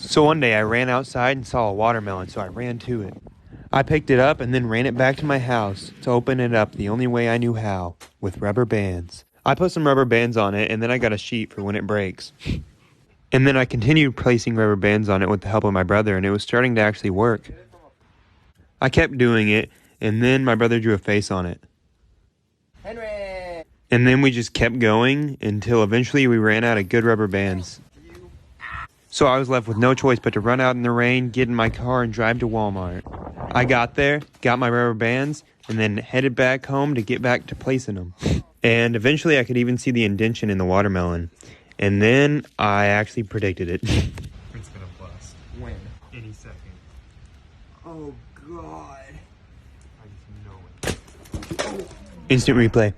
So one day I ran outside and saw a watermelon, so I ran to it. I picked it up and then ran it back to my house to open it up the only way I knew how, with rubber bands. I put some rubber bands on it and then I got a sheet for when it breaks. And then I continued placing rubber bands on it with the help of my brother, and it was starting to actually work. I kept doing it, and then my brother drew a face on it. Henry! And then we just kept going until eventually we ran out of good rubber bands. So I was left with no choice but to run out in the rain, get in my car, and drive to Walmart. I got there, got my rubber bands, and then headed back home to get back to placing them. And eventually I could even see the indentation in the watermelon. And then I actually predicted it. It's gonna bust. When? Any second. Oh, God. I just know it. Instant replay.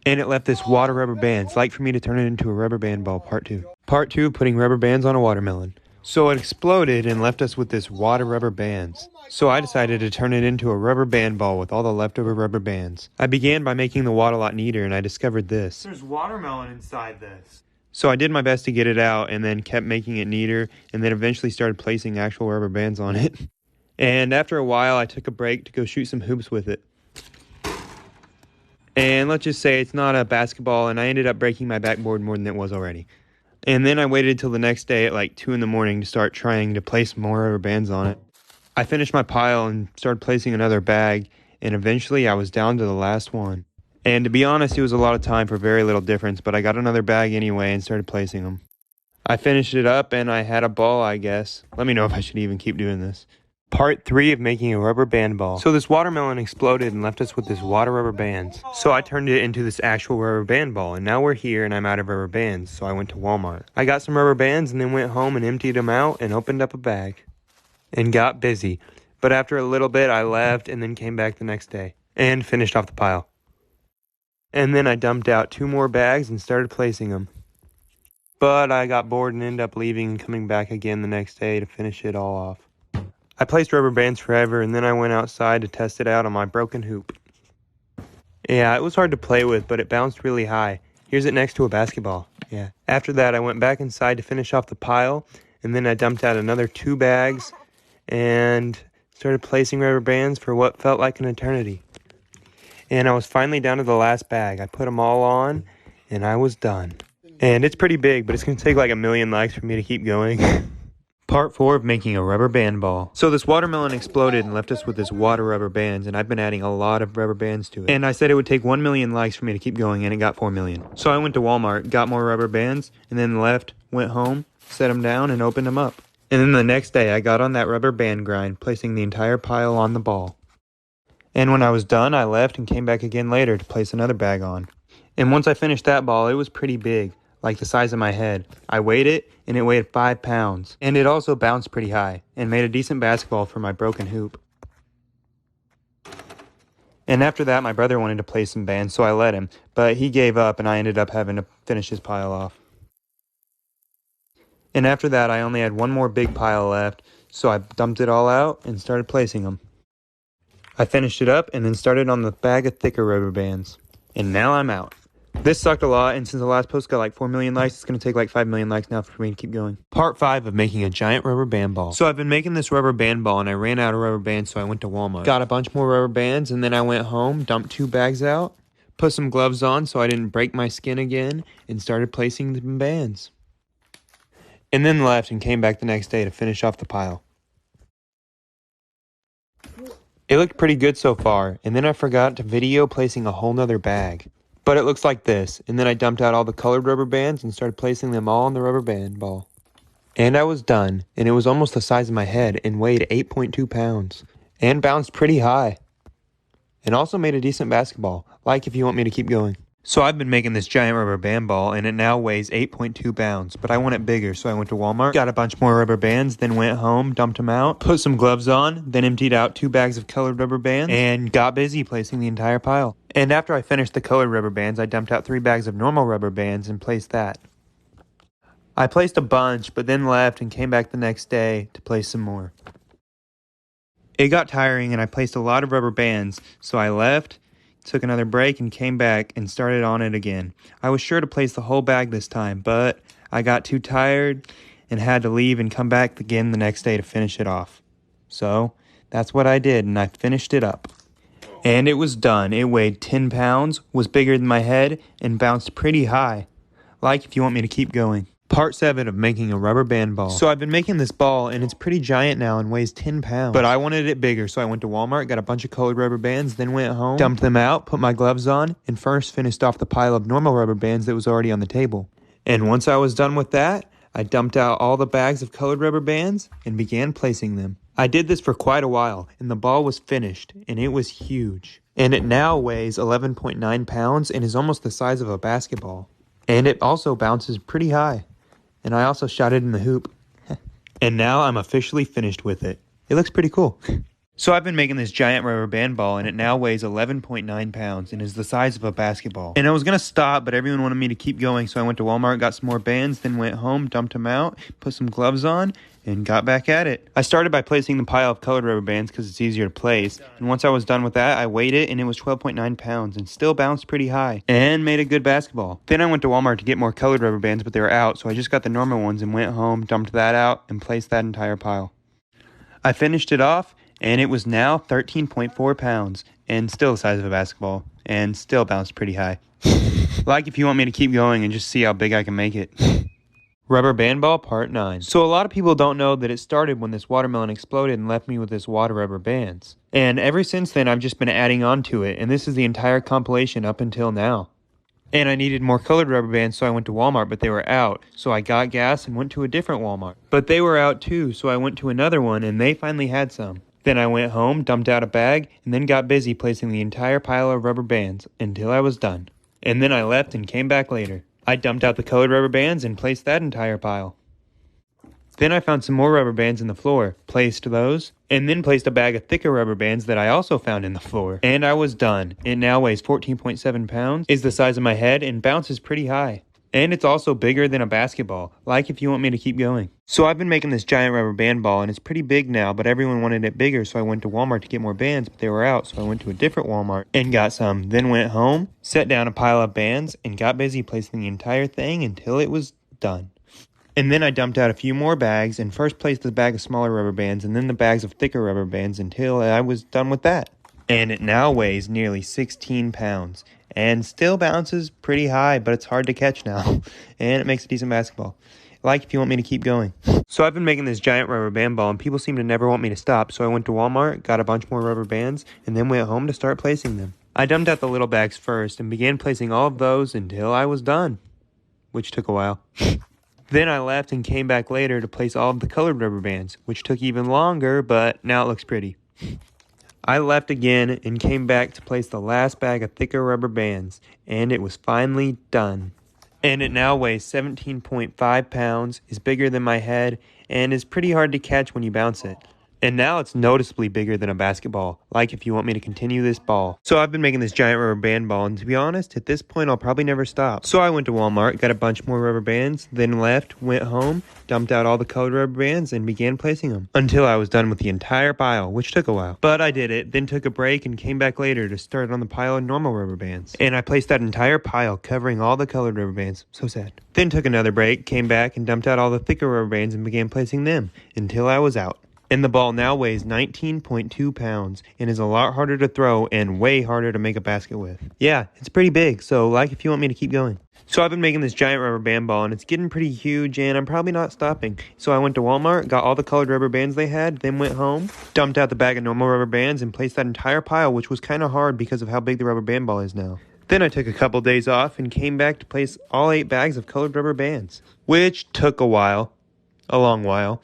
And it left this wad of rubber bands, like for me to turn it into a rubber band ball, part 2. Part 2, putting rubber bands on a watermelon. So it exploded and left us with this wad of rubber bands. So I decided to turn it into a rubber band ball with all the leftover rubber bands. I began by making the wad a lot neater, and I discovered this. There's watermelon inside this. So I did my best to get it out and then kept making it neater, and then eventually started placing actual rubber bands on it. And after a while, I took a break to go shoot some hoops with it. And let's just say it's not a basketball, and I ended up breaking my backboard more than it was already. And then I waited till the next day at like 2 in the morning to start trying to place more rubber bands on it. I finished my pile and started placing another bag, and eventually I was down to the last one. And to be honest, it was a lot of time for very little difference, but I got another bag anyway and started placing them. I finished it up and I had a ball, I guess. Let me know if I should even keep doing this. Part 3 of making a rubber band ball. So this watermelon exploded and left us with this wad of rubber bands. So I turned it into this actual rubber band ball, and now we're here and I'm out of rubber bands, so I went to Walmart. I got some rubber bands and then went home and emptied them out and opened up a bag. And got busy. But after a little bit I left and then came back the next day. And finished off the pile. And then I dumped out 2 more bags and started placing them. But I got bored and ended up leaving and coming back again the next day to finish it all off. I placed rubber bands forever, and then I went outside to test it out on my broken hoop. Yeah, it was hard to play with, but it bounced really high. Here's it next to a basketball. Yeah. After that, I went back inside to finish off the pile, and then I dumped out another 2 bags and started placing rubber bands for what felt like an eternity. And I was finally down to the last bag. I put them all on, and I was done. And it's pretty big, but it's going to take like 1,000,000 likes for me to keep going. Part 4 of making a rubber band ball. So this watermelon exploded and left us with this wad of rubber bands, and I've been adding a lot of rubber bands to it. And I said it would take 1,000,000 likes for me to keep going, and it got 4,000,000. So I went to Walmart, got more rubber bands, and then left, went home, set them down, and opened them up. And then the next day, I got on that rubber band grind, placing the entire pile on the ball. And when I was done, I left and came back again later to place another bag on. And once I finished that ball, it was pretty big, like the size of my head. I weighed it, and it weighed 5 pounds. And it also bounced pretty high, and made a decent basketball for my broken hoop. And after that, my brother wanted to play some bands, so I let him. But he gave up, and I ended up having to finish his pile off. And after that, I only had 1 more big pile left, so I dumped it all out and started placing them. I finished it up and then started on the bag of thicker rubber bands. And now I'm out. This sucked a lot, and since the last post got like 4,000,000 likes, it's going to take like 5,000,000 likes now for me to keep going. Part 5 of making a giant rubber band ball. So I've been making this rubber band ball, and I ran out of rubber bands, so I went to Walmart. Got a bunch more rubber bands, and then I went home, dumped 2 bags out, put some gloves on so I didn't break my skin again, and started placing the bands. And then left and came back the next day to finish off the pile. It looked pretty good so far, and then I forgot to video placing a whole nother bag. But it looks like this, and then I dumped out all the colored rubber bands and started placing them all on the rubber band ball. And I was done, and it was almost the size of my head and weighed 8.2 pounds. And bounced pretty high. And also made a decent basketball, like if you want me to keep going. So I've been making this giant rubber band ball, and it now weighs 8.2 pounds, but I want it bigger, so I went to Walmart, got a bunch more rubber bands, then went home, dumped them out, put some gloves on, then emptied out 2 bags of colored rubber bands, and got busy placing the entire pile. And after I finished the colored rubber bands, I dumped out 3 bags of normal rubber bands and placed that. I placed a bunch, but then left and came back the next day to place some more. It got tiring, and I placed a lot of rubber bands, so I left, took another break, and came back and started on it again. I was sure to place the whole bag this time, but I got too tired and had to leave and come back again the next day to finish it off. So that's what I did, and I finished it up. And it was done. It weighed 10 pounds, was bigger than my head, and bounced pretty high. Like if you want me to keep going. Part 7 of making a rubber band ball. So I've been making this ball, and it's pretty giant now and weighs 10 pounds. But I wanted it bigger, so I went to Walmart, got a bunch of colored rubber bands, then went home, dumped them out, put my gloves on, and first finished off the pile of normal rubber bands that was already on the table. And once I was done with that, I dumped out all the bags of colored rubber bands and began placing them. I did this for quite a while, and the ball was finished, and it was huge. And it now weighs 11.9 pounds and is almost the size of a basketball. And it also bounces pretty high. And I also shot it in the hoop. And now I'm officially finished with it. It looks pretty cool. So I've been making this giant rubber band ball, and it now weighs 11.9 pounds and is the size of a basketball. And I was going to stop, but everyone wanted me to keep going, so I went to Walmart, got some more bands, then went home, dumped them out, put some gloves on, and got back at it. I started by placing the pile of colored rubber bands because it's easier to place, and once I was done with that, I weighed it, and it was 12.9 pounds, and still bounced pretty high, and made a good basketball. Then I went to Walmart to get more colored rubber bands, but they were out, so I just got the normal ones and went home, dumped that out, and placed that entire pile. I finished it off, and it was now 13.4 pounds, and still the size of a basketball, and still bounced pretty high. Like if you want me to keep going and just see how big I can make it. Rubber band ball part 9. So a lot of people don't know that it started when this watermelon exploded and left me with this wad of rubber bands. And ever since then I've just been adding on to it, and this is the entire compilation up until now. And I needed more colored rubber bands, so I went to Walmart, but they were out. So I got gas and went to a different Walmart. But they were out too, so I went to another one and they finally had some. Then I went home, dumped out a bag, and then got busy placing the entire pile of rubber bands until I was done. And then I left and came back later. I dumped out the colored rubber bands and placed that entire pile. Then I found some more rubber bands in the floor, placed those, and then placed a bag of thicker rubber bands that I also found in the floor. And I was done. It now weighs 14.7 pounds, is the size of my head, and bounces pretty high. And it's also bigger than a basketball, like if you want me to keep going. So I've been making this giant rubber band ball, and it's pretty big now, but everyone wanted it bigger, so I went to Walmart to get more bands, but they were out, so I went to a different Walmart and got some. Then went home, set down a pile of bands, and got busy placing the entire thing until it was done. And then I dumped out a few more bags, and first placed the bag of smaller rubber bands, and then the bags of thicker rubber bands until I was done with that. And it now weighs nearly 16 pounds. And still bounces pretty high, but it's hard to catch now. And it makes a decent basketball. Like if you want me to keep going. So I've been making this giant rubber band ball, and people seem to never want me to stop. So I went to Walmart, got a bunch more rubber bands, and then went home to start placing them. I dumped out the little bags first and began placing all of those until I was done. Which took a while. Then I left and came back later to place all of the colored rubber bands, which took even longer, but now it looks pretty. I left again and came back to place the last bag of thicker rubber bands, and it was finally done. And it now weighs 17.5 pounds, is bigger than my head, and is pretty hard to catch when you bounce it. And now it's noticeably bigger than a basketball, like if you want me to continue this ball. So I've been making this giant rubber band ball, and to be honest, at this point I'll probably never stop. So I went to Walmart, got a bunch more rubber bands, then left, went home, dumped out all the colored rubber bands, and began placing them. Until I was done with the entire pile, which took a while. But I did it, then took a break and came back later to start on the pile of normal rubber bands. And I placed that entire pile covering all the colored rubber bands. So sad. Then took another break, came back and dumped out all the thicker rubber bands and began placing them until I was out. And the ball now weighs 19.2 pounds and is a lot harder to throw and way harder to make a basket with. Yeah, it's pretty big, so like if you want me to keep going. So I've been making this giant rubber band ball, and it's getting pretty huge, and I'm probably not stopping. So I went to Walmart, got all the colored rubber bands they had, then went home, dumped out the bag of normal rubber bands, and placed that entire pile, which was kind of hard because of how big the rubber band ball is now. Then I took a couple days off and came back to place all 8 bags of colored rubber bands, which took a while, a long while.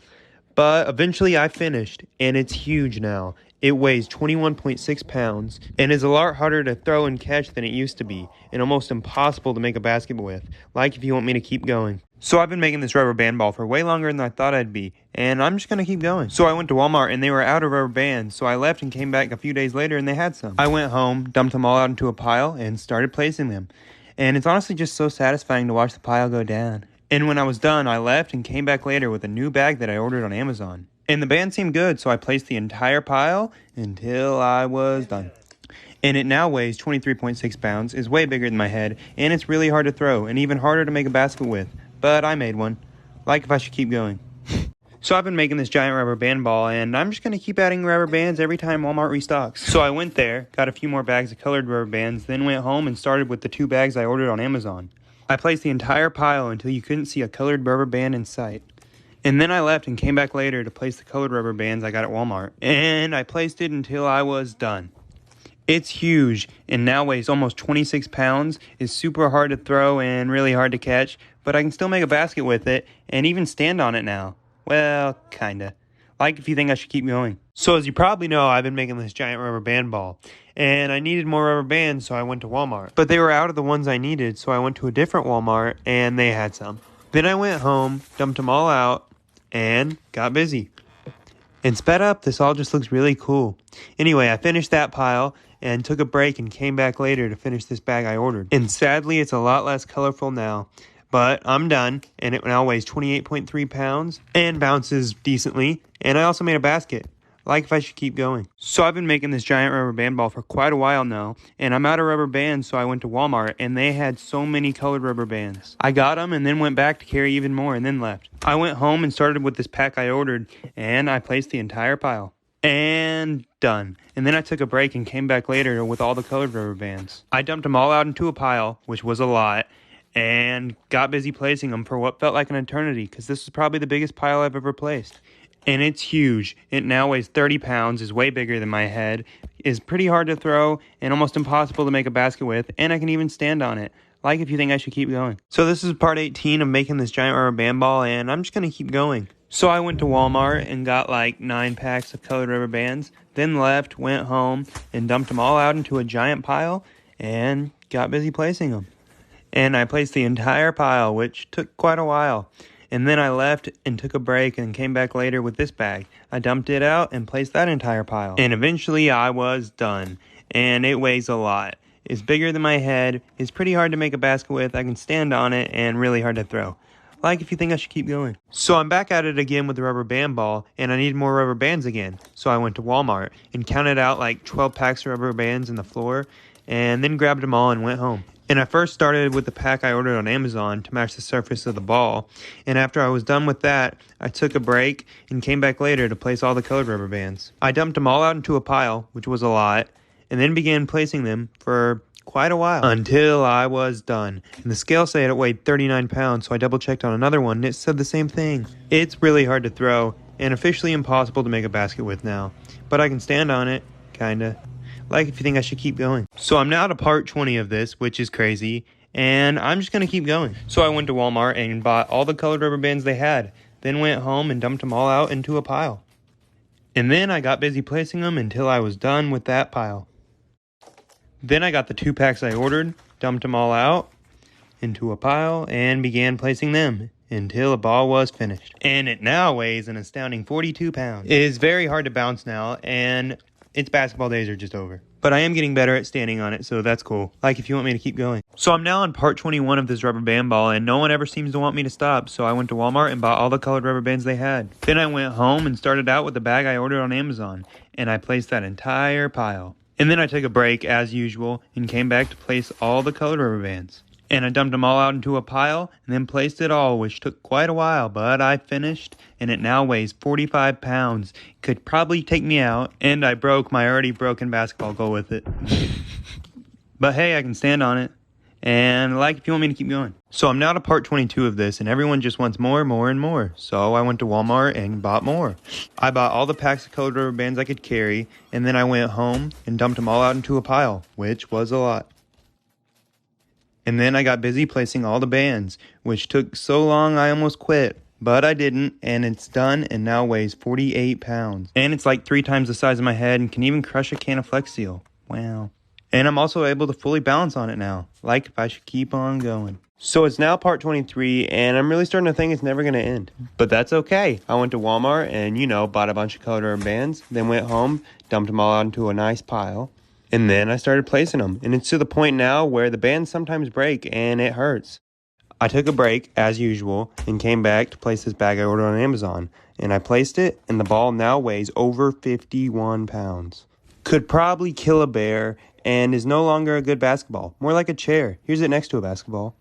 But eventually I finished, and it's huge now. It weighs 21.6 pounds, and is a lot harder to throw and catch than it used to be, and almost impossible to make a basket with, like if you want me to keep going. So I've been making this rubber band ball for way longer than I thought I'd be, and I'm just going to keep going. So I went to Walmart, and they were out of rubber bands, so I left and came back a few days later, and they had some. I went home, dumped them all out into a pile, and started placing them. And it's honestly just so satisfying to watch the pile go down. And when I was done, I left and came back later with a new bag that I ordered on Amazon. And the band seemed good, so I placed the entire pile until I was done. And it now weighs 23.6 pounds, is way bigger than my head, and it's really hard to throw, and even harder to make a basket with. But I made one. Like if I should keep going. So I've been making this giant rubber band ball, and I'm just going to keep adding rubber bands every time Walmart restocks. So I went there, got a few more bags of colored rubber bands, then went home and started with the 2 bags I ordered on Amazon. I placed the entire pile until you couldn't see a colored rubber band in sight. And then I left and came back later to place the colored rubber bands I got at Walmart. And I placed it until I was done. It's huge and now weighs almost 26 pounds, is super hard to throw and really hard to catch, but I can still make a basket with it and even stand on it now. Well, kinda. Like if you think I should keep going. So as you probably know, I've been making this giant rubber band ball. And I needed more rubber bands, so I went to Walmart. But they were out of the ones I needed, so I went to a different Walmart, and they had some. Then I went home, dumped them all out, and got busy. And sped up, this all just looks really cool. Anyway, I finished that pile, and took a break and came back later to finish this bag I ordered. And sadly, it's a lot less colorful now. But I'm done, and it now weighs 28.3 pounds and bounces decently, and I also made a basket. Like if I should keep going. So I've been making this giant rubber band ball for quite a while now, and I'm out of rubber bands, so I went to Walmart, and they had so many colored rubber bands. I got them and then went back to carry even more and then left. I went home and started with this pack I ordered, and I placed the entire pile. And done. And then I took a break and came back later with all the colored rubber bands. I dumped them all out into a pile, which was a lot, and got busy placing them for what felt like an eternity, because this is probably the biggest pile I've ever placed. And it's huge. It now weighs 30 pounds, is way bigger than my head, is pretty hard to throw, and almost impossible to make a basket with, and I can even stand on it. Like if you think I should keep going. So this is part 18 of making this giant rubber band ball, and I'm just going to keep going. So I went to Walmart and got like 9 packs of colored rubber bands, then left, went home, and dumped them all out into a giant pile, and got busy placing them. And I placed the entire pile, which took quite a while. And then I left and took a break and came back later with this bag. I dumped it out and placed that entire pile. And eventually I was done. And it weighs a lot. It's bigger than my head. It's pretty hard to make a basket with. I can stand on it and really hard to throw. Like if you think I should keep going. So I'm back at it again with the rubber band ball, and I need more rubber bands again. So I went to Walmart and counted out like 12 packs of rubber bands in the floor, and then grabbed them all and went home. And I first started with the pack I ordered on Amazon to match the surface of the ball. And after I was done with that, I took a break and came back later to place all the colored rubber bands. I dumped them all out into a pile, which was a lot, and then began placing them for quite a while until I was done. And the scale said it weighed 39 pounds, so I double checked on another one and it said the same thing. It's really hard to throw and officially impossible to make a basket with now, but I can stand on it, kinda. Like if you think I should keep going. So I'm now to part 20 of this, which is crazy, and I'm just going to keep going. So I went to Walmart and bought all the colored rubber bands they had, then went home and dumped them all out into a pile. And then I got busy placing them until I was done with that pile. Then I got the 2 packs I ordered, dumped them all out into a pile, and began placing them until the ball was finished. And it now weighs an astounding 42 pounds. It is very hard to bounce now, and its basketball days are just over. But I am getting better at standing on it, so that's cool. Like if you want me to keep going. So I'm now on part 21 of this rubber band ball, and no one ever seems to want me to stop, so I went to Walmart and bought all the colored rubber bands they had. Then I went home and started out with the bag I ordered on Amazon, and I placed that entire pile. And then I took a break, as usual, and came back to place all the colored rubber bands. And I dumped them all out into a pile, and then placed it all, which took quite a while, but I finished, and it now weighs 45 pounds. Could probably take me out, and I broke my already broken basketball goal with it. But hey, I can stand on it, and like if you want me to keep going. So I'm now to part 22 of this, and everyone just wants more, and more. So I went to Walmart and bought more. I bought all the packs of colored rubber bands I could carry, and then I went home and dumped them all out into a pile, which was a lot. And then I got busy placing all the bands, which took so long I almost quit. But I didn't, and it's done and now weighs 48 pounds. And it's like 3 times the size of my head and can even crush a can of Flex Seal. Wow. And I'm also able to fully balance on it now, like if I should keep on going. So it's now part 23, and I'm really starting to think it's never going to end. But that's okay. I went to Walmart and, bought a bunch of colored rubber bands, then went home, dumped them all out into a nice pile. And then I started placing them, and it's to the point now where the bands sometimes break, and it hurts. I took a break, as usual, and came back to place this bag I ordered on Amazon. And I placed it, and the ball now weighs over 51 pounds. Could probably kill a bear, and is no longer a good basketball. More like a chair. Here's it next to a basketball.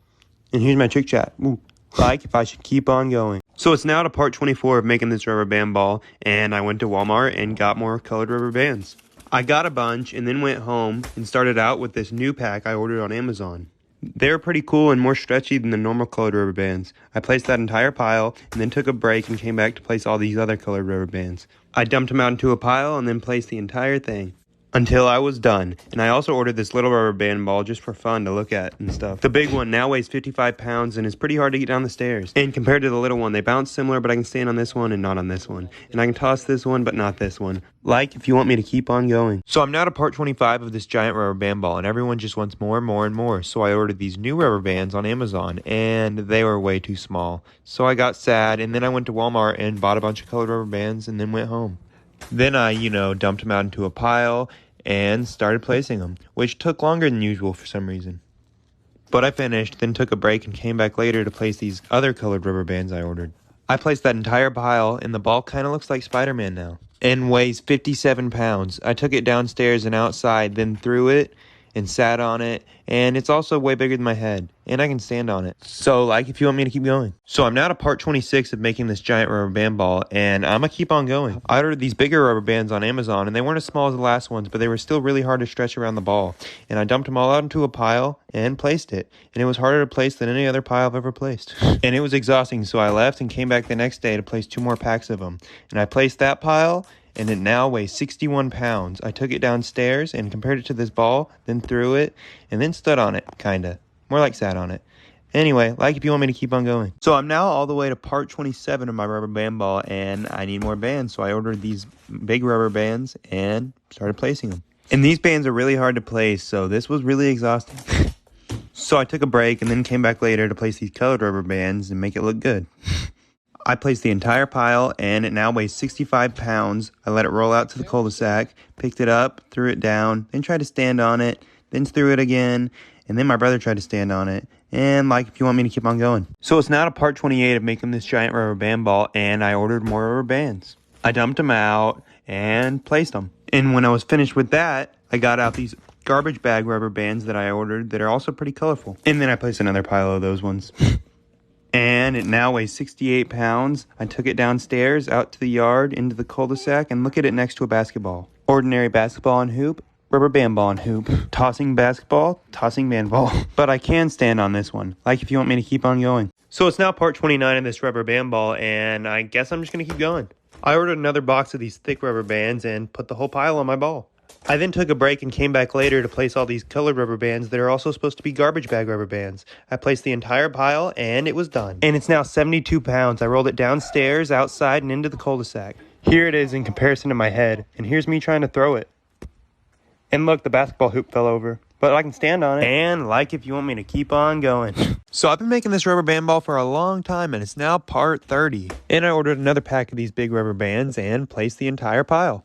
And here's my trick shot. Ooh. Like if I should keep on going. So it's now to part 24 of making this rubber band ball, and I went to Walmart and got more colored rubber bands. I got a bunch and then went home and started out with this new pack I ordered on Amazon. They were pretty cool and more stretchy than the normal colored rubber bands. I placed that entire pile and then took a break and came back to place all these other colored rubber bands. I dumped them out into a pile and then placed the entire thing until I was done. And I also ordered this little rubber band ball just for fun to look at and stuff. The big one now weighs 55 pounds and is pretty hard to get down the stairs. And compared to the little one, they bounce similar, but I can stand on this one and not on this one. And I can toss this one, but not this one. Like if you want me to keep on going. So I'm now to part 25 of this giant rubber band ball, and everyone just wants more and more and more. So I ordered these new rubber bands on Amazon, and they were way too small. So I got sad, and then I went to Walmart and bought a bunch of colored rubber bands and then went home. Then I, dumped them out into a pile and started placing them, which took longer than usual for some reason. But I finished, then took a break and came back later to place these other colored rubber bands I ordered. I placed that entire pile, and the ball kind of looks like Spider-Man now, and weighs 57 pounds. I took it downstairs and outside, then threw it and sat on it, and it's also way bigger than my head, and I can stand on it. So, like, if you want me to keep going. So I'm now to part 26 of making this giant rubber band ball, and I'm gonna keep on going. I ordered these bigger rubber bands on Amazon, and they weren't as small as the last ones, but they were still really hard to stretch around the ball. And I dumped them all out into a pile and placed it, and it was harder to place than any other pile I've ever placed. And it was exhausting, so I left and came back the next day to place 2 more packs of them. And I placed that pile, and it now weighs 61 pounds. I took it downstairs and compared it to this ball, then threw it, and then stood on it, kinda. More like sat on it. Anyway, like if you want me to keep on going. So I'm now all the way to part 27 of my rubber band ball, and I need more bands, so I ordered these big rubber bands and started placing them. And these bands are really hard to place, so this was really exhausting. So I took a break and then came back later to place these colored rubber bands and make it look good. I placed the entire pile, and it now weighs 65 pounds. I let it roll out to the cul-de-sac, picked it up, threw it down, then tried to stand on it, then threw it again, and then my brother tried to stand on it. And like if you want me to keep on going. So it's now to part 28 of making this giant rubber band ball, and I ordered more rubber bands. I dumped them out and placed them. And when I was finished with that, I got out these garbage bag rubber bands that I ordered that are also pretty colorful. And then I placed another pile of those ones. And it now weighs 68 pounds. I took it downstairs, out to the yard, into the cul-de-sac, and look at it next to a basketball. Ordinary basketball and hoop, rubber band ball and hoop. Tossing basketball, tossing band ball. But I can stand on this one, like if you want me to keep on going. So it's now part 29 of this rubber band ball, and I guess I'm just going to keep going. I ordered another box of these thick rubber bands and put the whole pile on my ball. I then took a break and came back later to place all these colored rubber bands that are also supposed to be garbage bag rubber bands. I placed the entire pile, and it was done. And it's now 72 pounds. I rolled it downstairs, outside, and into the cul-de-sac. Here it is in comparison to my head, and here's me trying to throw it. And look, the basketball hoop fell over. But I can stand on it. And like if you want me to keep on going. So I've been making this rubber band ball for a long time, and it's now part 30. And I ordered another pack of these big rubber bands and placed the entire pile.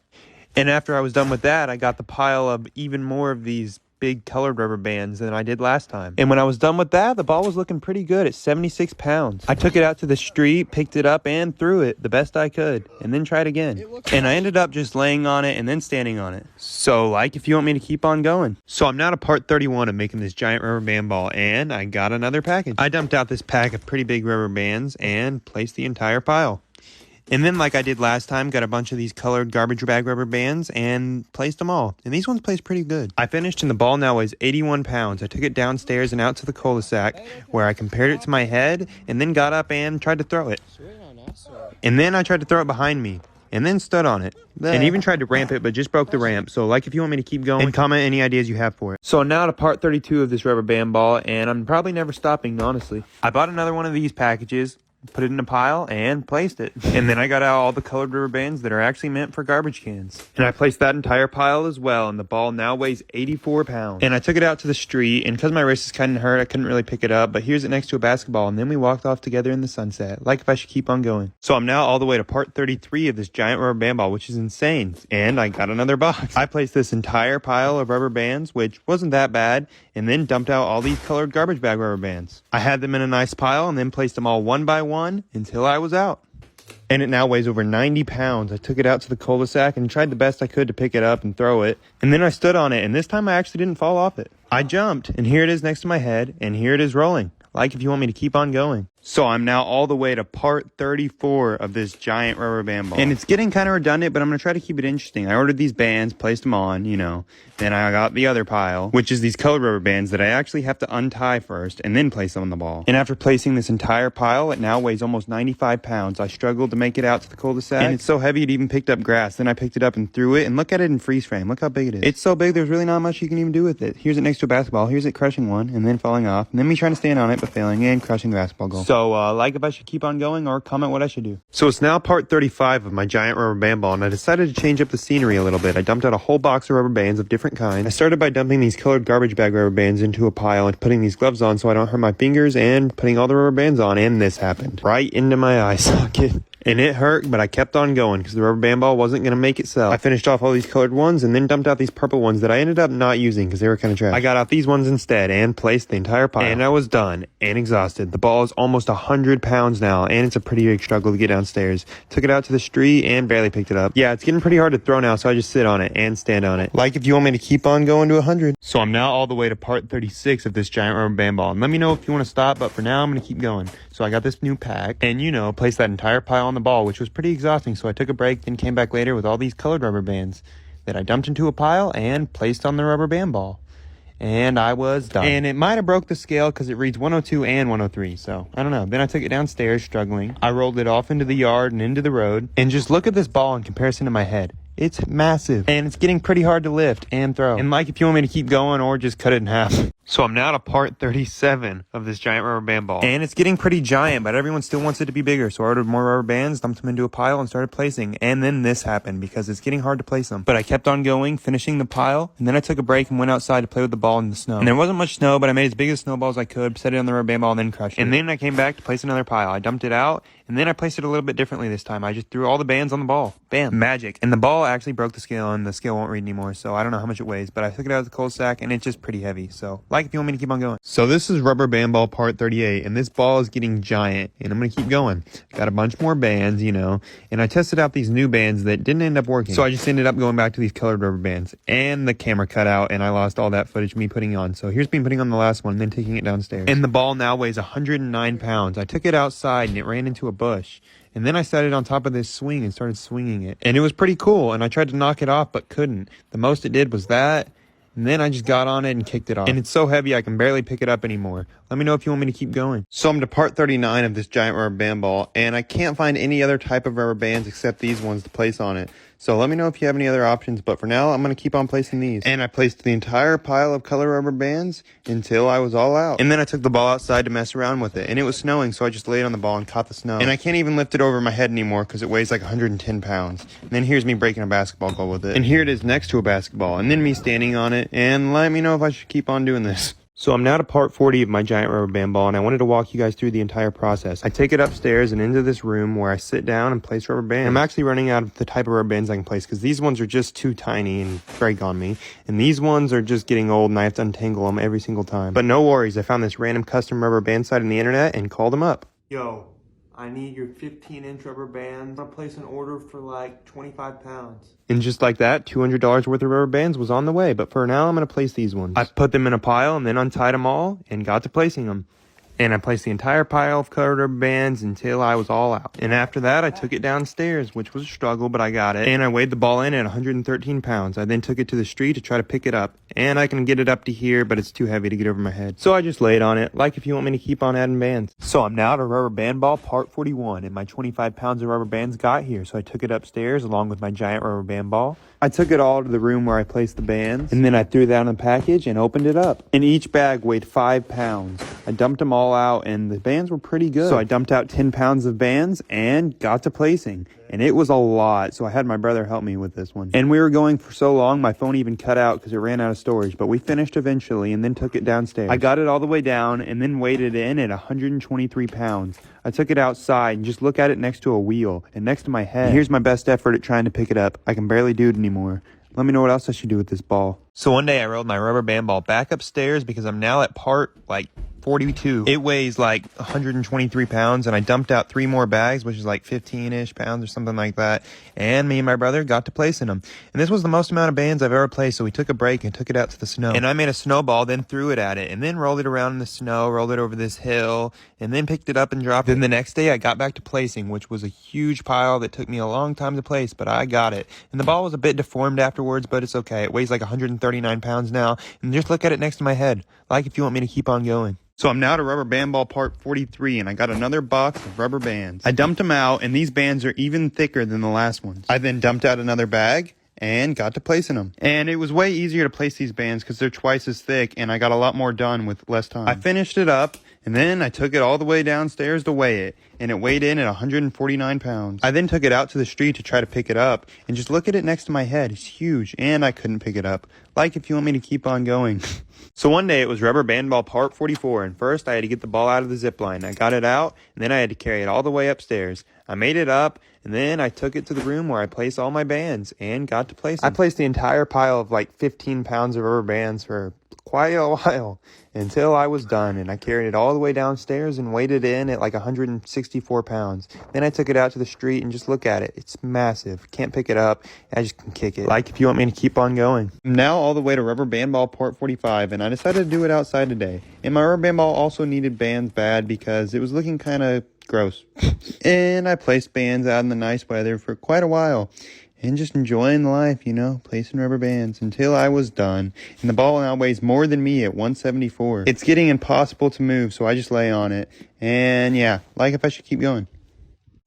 And after I was done with that, I got the pile of even more of these big colored rubber bands than I did last time. And when I was done with that, the ball was looking pretty good at 76 pounds. I took it out to the street, picked it up, and threw it the best I could, and then tried again. And I ended up just laying on it and then standing on it. So, like, if you want me to keep on going. So I'm now to part 31 of making this giant rubber band ball, and I got another package. I dumped out this pack of pretty big rubber bands and placed the entire pile. And then, like I did last time, got a bunch of these colored garbage bag rubber bands and placed them all. And these ones placed pretty good. I finished, and the ball now weighs 81 pounds. I took it downstairs and out to the cul-de-sac, where I compared it to my head, and then got up and tried to throw it. And then I tried to throw it behind me, and then stood on it. And even tried to ramp it, but just broke the ramp. So, like, if you want me to keep going, and comment any ideas you have for it. So now to part 32 of this rubber band ball, and I'm probably never stopping, honestly. I bought another one of these packages, put it in a pile, and placed it. And then I got out all the colored rubber bands that are actually meant for garbage cans. And I placed that entire pile as well, and the ball now weighs 84 pounds. And I took it out to the street, and because my wrist is kind of hurt, I couldn't really pick it up, but here's it next to a basketball, and then we walked off together in the sunset, like if I should keep on going. So I'm now all the way to part 33 of this giant rubber band ball, which is insane. And I got another box. I placed this entire pile of rubber bands, which wasn't that bad, and then dumped out all these colored garbage bag rubber bands. I had them in a nice pile, and then placed them all one by one until I was out. And it now weighs over 90 pounds. I took it out to the cul-de-sac and tried the best I could to pick it up and throw it. And then I stood on it, and this time I actually didn't fall off it. I jumped, and here it is next to my head, and here it is rolling. Like if you want me to keep on going. So I'm now all the way to part 34 of this giant rubber band ball. And it's getting kind of redundant, but I'm going to try to keep it interesting. I ordered these bands, placed them on, you know. Then I got the other pile, which is these colored rubber bands that I actually have to untie first and then place them on the ball. And after placing this entire pile, it now weighs almost 95 pounds. I struggled to make it out to the cul-de-sac. And it's so heavy it even picked up grass. Then I picked it up and threw it. And look at it in freeze frame. Look how big it is. It's so big, there's really not much you can even do with it. Here's it next to a basketball. Here's it crushing one and then falling off. And then me trying to stand on it but failing and crushing the basketball goal. So like if I should keep on going or comment what I should do. So it's now part 35 of my giant rubber band ball, and I decided to change up the scenery a little bit. I dumped out a whole box of rubber bands of different kinds. I started by dumping these colored garbage bag rubber bands into a pile and putting these gloves on so I don't hurt my fingers and putting all the rubber bands on, and this happened. Right into my eye socket. And it hurt, but I kept on going because the rubber band ball wasn't going to make itself. I finished off all these colored ones and then dumped out these purple ones that I ended up not using because they were kind of trash. I got out these ones instead and placed the entire pile. And I was done and exhausted. The ball is almost 100 pounds now, and it's a pretty big struggle to get downstairs. Took it out to the street and barely picked it up. Yeah, it's getting pretty hard to throw now, so I just sit on it and stand on it. Like if you want me to keep on going to 100. So I'm now all the way to part 36 of this giant rubber band ball. And let me know if you want to stop, but for now I'm going to keep going. So I got this new pack and, you know, placed that entire pile on the ball, which was pretty exhausting. So I took a break, then came back later with all these colored rubber bands that I dumped into a pile and placed on the rubber band ball. And I was done. And it might have broke the scale because it reads 102 and 103. So I don't know. Then I took it downstairs struggling. I rolled it off into the yard and into the road. And just look at this ball in comparison to my head. It's massive, and it's getting pretty hard to lift and throw. And like if you want me to keep going or just cut it in half. So I'm now to part 37 of this giant rubber band ball. And it's getting pretty giant, but everyone still wants it to be bigger. So I ordered more rubber bands, dumped them into a pile, and started placing. And then this happened because it's getting hard to place them. But I kept on going, finishing the pile, and then I took a break and went outside to play with the ball in the snow. And there wasn't much snow, but I made as big a snowball as I could, set it on the rubber band ball, and then crushed it. And then I came back to place another pile. I dumped it out, and then I placed it a little bit differently this time. I just threw all the bands on the ball. Bam. Magic. And the ball actually broke the scale, and the scale won't read anymore, so I don't know how much it weighs, but I took it out of the cul-de-sac, and it's just pretty heavy. So, like if you want me to keep on going. So this is rubber band ball part 38, and this ball is getting giant, and I'm going to keep going. Got a bunch more bands, you know, and I tested out these new bands that didn't end up working. So I just ended up going back to these colored rubber bands, and the camera cut out, and I lost all that footage of me putting on. So here's me putting on the last one, and then taking it downstairs. And the ball now weighs 109 pounds. I took it outside, and it ran into a bush. And then I set it on top of this swing and started swinging it. And it was pretty cool, and I tried to knock it off, but couldn't. The most it did was that, and then I just got on it and kicked it off. And it's so heavy I can barely pick it up anymore. Let me know if you want me to keep going. So I'm to part 39 of this giant rubber band ball, and I can't find any other type of rubber bands except these ones to place on it. So let me know if you have any other options, but for now, I'm going to keep on placing these. And I placed the entire pile of color rubber bands until I was all out. And then I took the ball outside to mess around with it. And it was snowing, so I just laid on the ball and caught the snow. And I can't even lift it over my head anymore because it weighs like 110 pounds. And then here's me breaking a basketball goal with it. And here it is next to a basketball. And then me standing on it. And let me know if I should keep on doing this. So I'm now to part 40 of my giant rubber band ball, and I wanted to walk you guys through the entire process. I take it upstairs and into this room where I sit down and place rubber bands. I'm actually running out of the type of rubber bands I can place because these ones are just too tiny and break on me. And these ones are just getting old and I have to untangle them every single time. But no worries, I found this random custom rubber band site on the internet and called them up. Yo, I need your 15-inch rubber bands. I'm gonna place an order for like 25 pounds. And just like that, $200 worth of rubber bands was on the way. But for now, I'm going to place these ones. I put them in a pile and then untied them all and got to placing them. And I placed the entire pile of colored rubber bands until I was all out. And after that, I took it downstairs, which was a struggle, but I got it. And I weighed the ball in at 113 pounds. I then took it to the street to try to pick it up. And I can get it up to here, but it's too heavy to get over my head. So I just laid on it, like if you want me to keep on adding bands. So I'm now to rubber band ball part 41, and my 25 pounds of rubber bands got here. So I took it upstairs along with my giant rubber band ball. I took it all to the room where I placed the bands, and then I threw that in a package and opened it up. And each bag weighed 5 pounds. I dumped them all out, and the bands were pretty good. So I dumped out 10 pounds of bands and got to placing. And it was a lot, so I had my brother help me with this one. And we were going for so long, my phone even cut out because it ran out of storage. But we finished eventually and then took it downstairs. I got it all the way down and then weighed it in at 123 pounds. I took it outside and just look at it next to a wheel and next to my head. And here's my best effort at trying to pick it up. I can barely do it anymore. Let me know what else I should do with this ball. So one day I rolled my rubber band ball back upstairs because I'm now at part like 42. It weighs like 123 pounds, and I dumped out 3 more bags, which is like 15-ish pounds or something like that. And me and my brother got to placing them. And this was the most amount of bands I've ever placed, so we took a break and took it out to the snow. And I made a snowball, then threw it at it, and then rolled it around in the snow, rolled it over this hill, and then picked it up and dropped it. Then the next day I got back to placing, which was a huge pile that took me a long time to place, but I got it. And the ball was a bit deformed afterwards, but it's okay. It weighs like 139 pounds now, and just look at it next to my head, like if you want me to keep on going. So I'm now to rubber band ball part 43, and I got another box of rubber bands. I dumped them out, and these bands are even thicker than the last ones. I then dumped out another bag and got to placing them. And it was way easier to place these bands because they're twice as thick, and I got a lot more done with less time. I finished it up, and then I took it all the way downstairs to weigh it, and it weighed in at 149 pounds. I then took it out to the street to try to pick it up, and just look at it next to my head. It's huge, and I couldn't pick it up. Like if you want me to keep on going. So one day it was rubber band ball part 44, and first I had to get the ball out of the zip line. I got it out, and then I had to carry it all the way upstairs. I made it up, and then I took it to the room where I placed all my bands and got to place them. I placed the entire pile of like 15 pounds of rubber bands for quite a while until I was done, and I carried it all the way downstairs and weighed it in at like 164 pounds. Then I took it out to the street and just look at it. It's massive. Can't pick it up. I just can kick it. Like if you want me to keep on going. I'm now all the way to rubber band ball part 45, and I decided to do it outside today. And my rubber band ball also needed bands bad because it was looking kind of gross. And I placed bands out in the nice weather for quite a while. And just enjoying life, you know, placing rubber bands until I was done. And the ball now weighs more than me at 174. It's getting impossible to move, so I just lay on it. And yeah, like if I should keep going.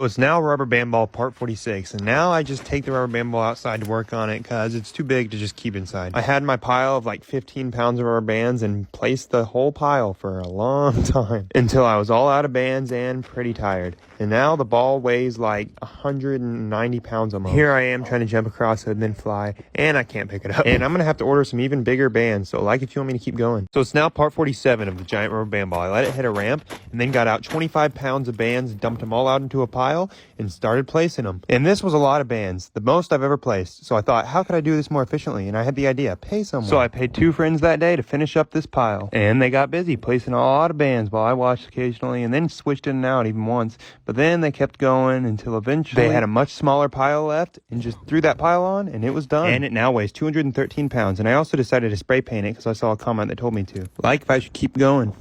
So it's now rubber band ball part 46, and now I just take the rubber band ball outside to work on it because it's too big to just keep inside. I had my pile of like 15 pounds of rubber bands and placed the whole pile for a long time until I was all out of bands and pretty tired. And now the ball weighs like 190 pounds almost. Here I am trying to jump across it and then fly, and I can't pick it up. And I'm going to have to order some even bigger bands, so like if you want me to keep going. So it's now part 47 of the giant rubber band ball. I let it hit a ramp and then got out 25 pounds of bands, dumped them all out into a pile, and started placing them. And this was a lot of bands, the most I've ever placed. So I thought, how could I do this more efficiently? And I had the idea, pay someone. So I paid 2 friends that day to finish up this pile. And they got busy placing a lot of bands while I watched occasionally and then switched in and out even once. But then they kept going until eventually they had a much smaller pile left and just threw that pile on and it was done. And it now weighs 213 pounds. And I also decided to spray paint it because I saw a comment that told me to. Like if I should keep going.